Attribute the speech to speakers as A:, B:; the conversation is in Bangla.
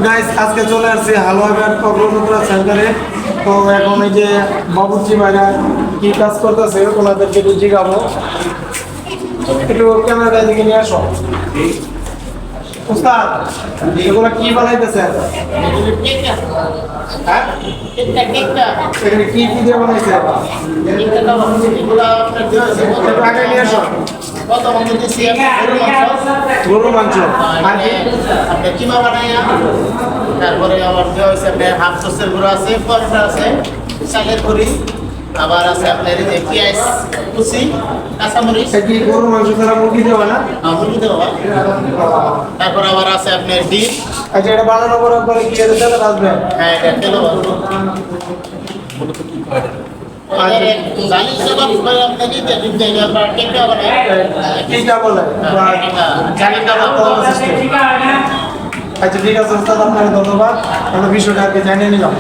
A: গাইস আজকে চলে আসছি হালুয়া ঘাট অগ্রণীপুরা সেন্টারে। তো এখন এই যে বাবুর্চি ভাইরা কি কাজ করতেছে ওনাদেরকে একটু জিগাবো। একটু ক্যামেরাটা দিকে নিয়ে আসো। উস্তাদ এগুলো কি বানাইতেছেন? হ্যাঁ এখানে কি কি দিয়ে বানাইছে? আগে নিয়ে আসো। গরুর মাংস আর কি?
B: আপনার কিমা বানাইয়া, তারপরে আবার দেওয়া হয়েছে আপনার হাফ সসের গুঁড়ো আছে, পরোটা আছে, চালের গুঁড়ি, আবার আছে আপনার এই যে পেঁয়াজ কুচি, কাঁচামরিচ,
A: কি গরুর মাংস ছাড়া মুরগি দেওয়া না?
B: মুরগি দেওয়া। তারপর আবার আছে আপনার ডিম।
A: আচ্ছা এটা বানানোর পরে কি এর তেলে ভাজবে?
B: হ্যাঁ, এটা তেলও ভাজবো। জালির কাবাব করে আপনাকে দিতে দিতে আমরা টিকা বানাই।
A: টিকা বলে
B: জালির কাবাব
A: আচ্ছা ঠিক আছে উস্তাদ, আপনাকে ধন্যবাদ। আমরা বিষয়টা আগে জানিয়ে নিলাম।